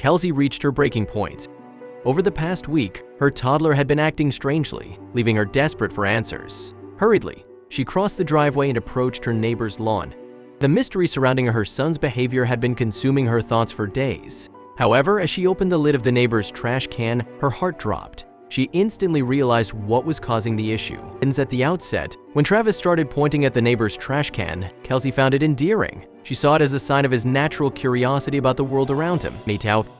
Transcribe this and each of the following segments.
Kelsey reached her breaking point. Over the past week, her toddler had been acting strangely, leaving her desperate for answers. Hurriedly, she crossed the driveway and approached her neighbor's lawn. The mystery surrounding her son's behavior had been consuming her thoughts for days. However, as she opened the lid of the neighbor's trash can, her heart dropped. She instantly realized what was causing the issue. And at the outset, when Travis started pointing at the neighbor's trash can, Kelsey found it endearing. She saw it as a sign of his natural curiosity about the world around him.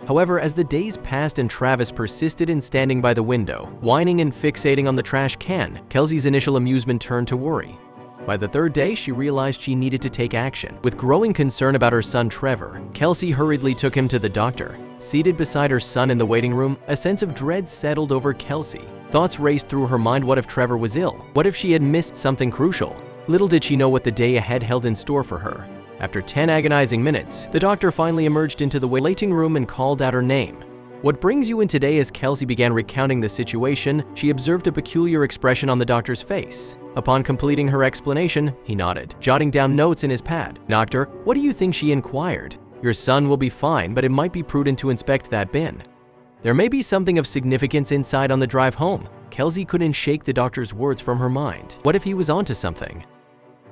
However, as the days passed and Travis persisted in standing by the window, whining and fixating on the trash can, Kelsey's initial amusement turned to worry. By the third day, she realized she needed to take action. With growing concern about her son Trevor, Kelsey hurriedly took him to the doctor. Seated beside her son in the waiting room, a sense of dread settled over Kelsey. Thoughts raced through her mind. What if Trevor was ill? What if she had missed something crucial? Little did she know what the day ahead held in store for her. After 10 agonizing minutes, the doctor finally emerged into the waiting room and called out her name. What brings you in today? As Kelsey began recounting the situation, she observed a peculiar expression on the doctor's face. Upon completing her explanation, he nodded, jotting down notes in his pad. "Doctor, what do you think?" she inquired. "Your son will be fine, but it might be prudent to inspect that bin. There may be something of significance inside on the drive home." Kelsey couldn't shake the doctor's words from her mind. What if he was onto something?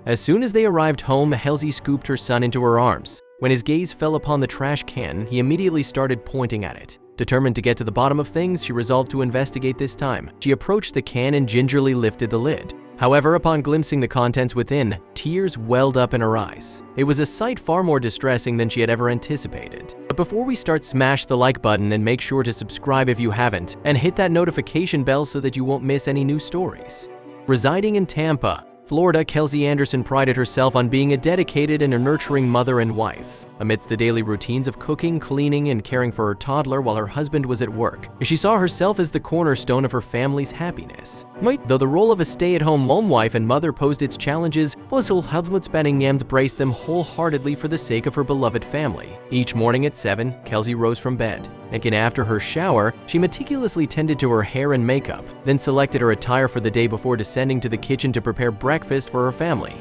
As soon as they arrived home, Kelsey scooped her son into her arms. When his gaze fell upon the trash can, he immediately started pointing at it. Determined to get to the bottom of things, she resolved to investigate this time. She approached the can and gingerly lifted the lid. However, upon glimpsing the contents within, tears welled up in her eyes. It was a sight far more distressing than she had ever anticipated. But before we start, smash the like button and make sure to subscribe if you haven't, and hit that notification bell so that you won't miss any new stories. Residing in Tampa, Florida, Kelsey Anderson prided herself on being a dedicated and a nurturing mother and wife. Amidst the daily routines of cooking, cleaning, and caring for her toddler while her husband was at work, she saw herself as the cornerstone of her family's happiness. Though the role of a stay-at-home mom wife and mother posed its challenges, husband embraced them wholeheartedly for the sake of her beloved family. Each morning at 7, Kelsey rose from bed. And after her shower, she meticulously tended to her hair and makeup, then selected her attire for the day before descending to the kitchen to prepare breakfast for her family.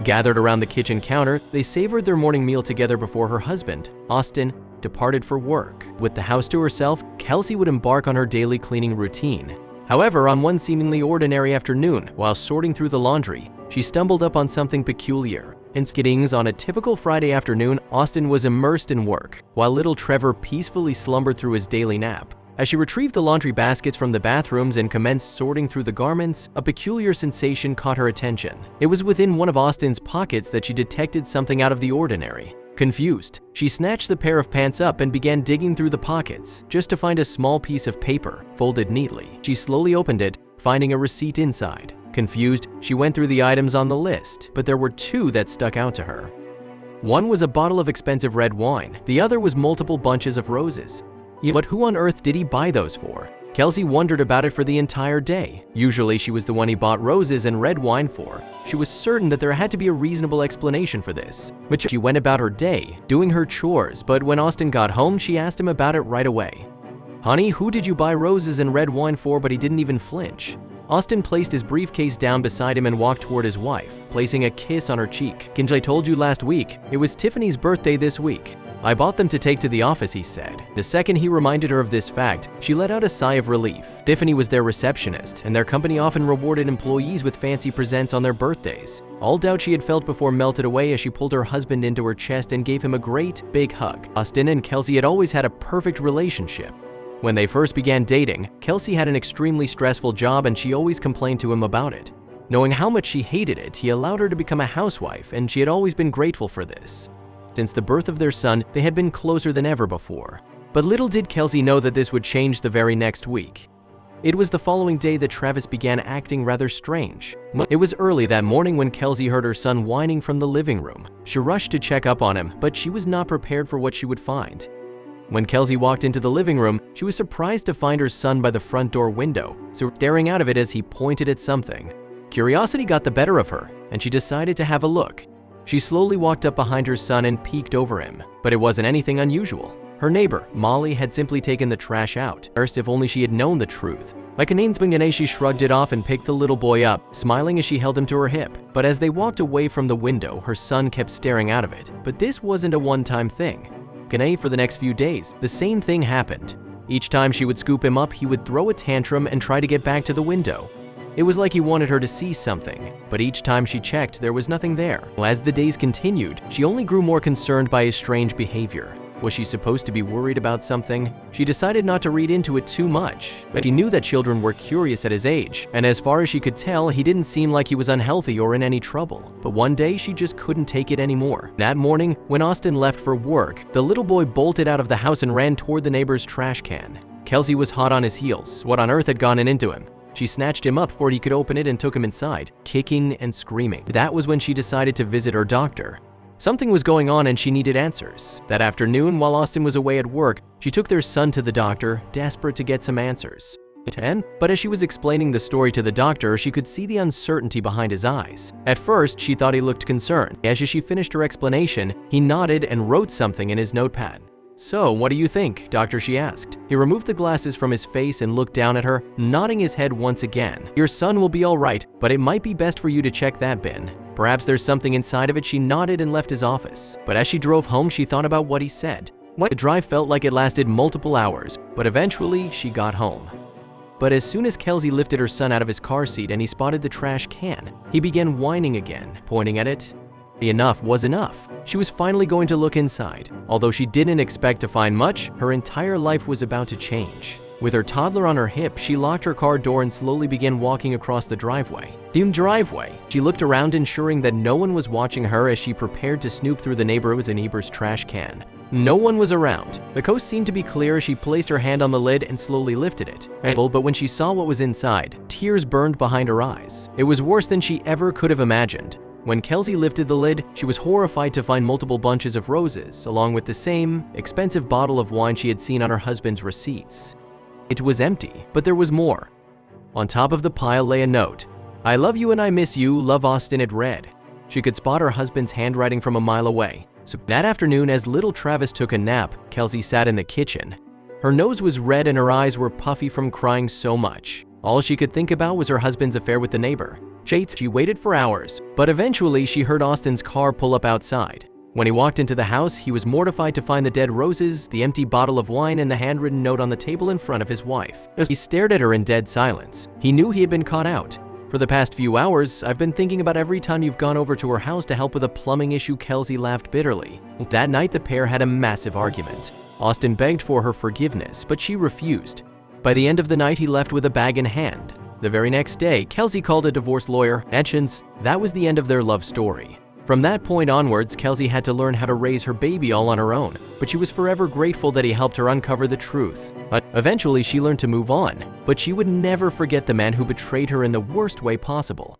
Gathered around the kitchen counter, they savored their morning meal together before her husband, Austin, departed for work. With the house to herself, Kelsey would embark on her daily cleaning routine. However, on one seemingly ordinary afternoon, while sorting through the laundry, she stumbled upon something peculiar. On a typical Friday afternoon, Austin was immersed in work, while little Trevor peacefully slumbered through his daily nap. As she retrieved the laundry baskets from the bathrooms and commenced sorting through the garments, a peculiar sensation caught her attention. It was within one of Austin's pockets that she detected something out of the ordinary. Confused, she snatched the pair of pants up and began digging through the pockets, just to find a small piece of paper, folded neatly. She slowly opened it, finding a receipt inside. Confused, she went through the items on the list, but there were two that stuck out to her. One was a bottle of expensive red wine, the other was multiple bunches of roses. But who on earth did he buy those for? Kelsey wondered about it for the entire day. Usually she was the one he bought roses and red wine for. She was certain that there had to be a reasonable explanation for this. But she went about her day, doing her chores, but when Austin got home, she asked him about it right away. "Honey, who did you buy roses and red wine for?" But he didn't even flinch. Austin placed his briefcase down beside him and walked toward his wife, placing a kiss on her cheek. "I told you last week, it was Tiffany's birthday this week. I bought them to take to the office," he said. The second he reminded her of this fact, she let out a sigh of relief. Tiffany was their receptionist, and their company often rewarded employees with fancy presents on their birthdays. All doubt she had felt before melted away as she pulled her husband into her chest and gave him a great, big hug. Austin and Kelsey had always had a perfect relationship. When they first began dating, Kelsey had an extremely stressful job and she always complained to him about it. Knowing how much she hated it, he allowed her to become a housewife, and she had always been grateful for this. Since the birth of their son, they had been closer than ever before. But little did Kelsey know that this would change the very next week. It was the following day that Travis began acting rather strange. It was early that morning when Kelsey heard her son whining from the living room. She rushed to check up on him, but she was not prepared for what she would find. When Kelsey walked into the living room, she was surprised to find her son by the front door window, staring out of it as he pointed at something. Curiosity got the better of her, and she decided to have a look. She slowly walked up behind her son and peeked over him, but it wasn't anything unusual. Her neighbor, Molly, had simply taken the trash out. First, if only she had known the truth. Like an ainsbingane, she shrugged it off and picked the little boy up, smiling as she held him to her hip. But as they walked away from the window, her son kept staring out of it. But this wasn't a one-time thing. For the next few days, the same thing happened. Each time she would scoop him up, he would throw a tantrum and try to get back to the window. It was like he wanted her to see something, but each time she checked, there was nothing there. As the days continued, she only grew more concerned by his strange behavior. Was she supposed to be worried about something? She decided not to read into it too much, but she knew that children were curious at his age, and as far as she could tell, he didn't seem like he was unhealthy or in any trouble. But one day, she just couldn't take it anymore. That morning, when Austin left for work, the little boy bolted out of the house and ran toward the neighbor's trash can. Kelsey was hot on his heels. What on earth had gone into him? She snatched him up before he could open it and took him inside, kicking and screaming. That was when she decided to visit her doctor. Something was going on and she needed answers. That afternoon, while Austin was away at work, she took their son to the doctor, desperate to get some answers. But as she was explaining the story to the doctor, she could see the uncertainty behind his eyes. At first, she thought he looked concerned. As she finished her explanation, he nodded and wrote something in his notepad. "So, what do you think, doctor?" she asked. He removed the glasses from his face and looked down at her, nodding his head once again. "Your son will be all right, but it might be best for you to check that bin. Perhaps there's something inside of it." She nodded and left his office. But as she drove home, she thought about what he said. The drive felt like it lasted multiple hours, but eventually she got home. But as soon as Kelsey lifted her son out of his car seat and he spotted the trash can, he began whining again, pointing at it. Enough was enough. She was finally going to look inside. Although she didn't expect to find much, her entire life was about to change. With her toddler on her hip, she locked her car door and slowly began walking across the driveway. She looked around, ensuring that no one was watching her as she prepared to snoop through the neighbor's trash can. No one was around. The coast seemed to be clear as she placed her hand on the lid and slowly lifted it. But when she saw what was inside, tears burned behind her eyes. It was worse than she ever could have imagined. When Kelsey lifted the lid, she was horrified to find multiple bunches of roses, along with the same expensive bottle of wine she had seen on her husband's receipts. It was empty, but there was more. On top of the pile lay a note. "I love you and I miss you, love Austin," it read. She could spot her husband's handwriting from a mile away. So that afternoon, as little Travis took a nap, Kelsey sat in the kitchen. Her nose was red and her eyes were puffy from crying so much. All she could think about was her husband's affair with the neighbor. She waited for hours, but eventually she heard Austin's car pull up outside. When he walked into the house, he was mortified to find the dead roses, the empty bottle of wine, and the handwritten note on the table in front of his wife. He stared at her in dead silence. He knew he had been caught out. "For the past few hours, I've been thinking about every time you've gone over to her house to help with a plumbing issue," Kelsey laughed bitterly. That night, the pair had a massive argument. Austin begged for her forgiveness, but she refused. By the end of the night, he left with a bag in hand. The very next day, Kelsey called a divorce lawyer, and that was the end of their love story. From that point onwards, Kelsey had to learn how to raise her baby all on her own, but she was forever grateful that he helped her uncover the truth. Eventually, she learned to move on, but she would never forget the man who betrayed her in the worst way possible.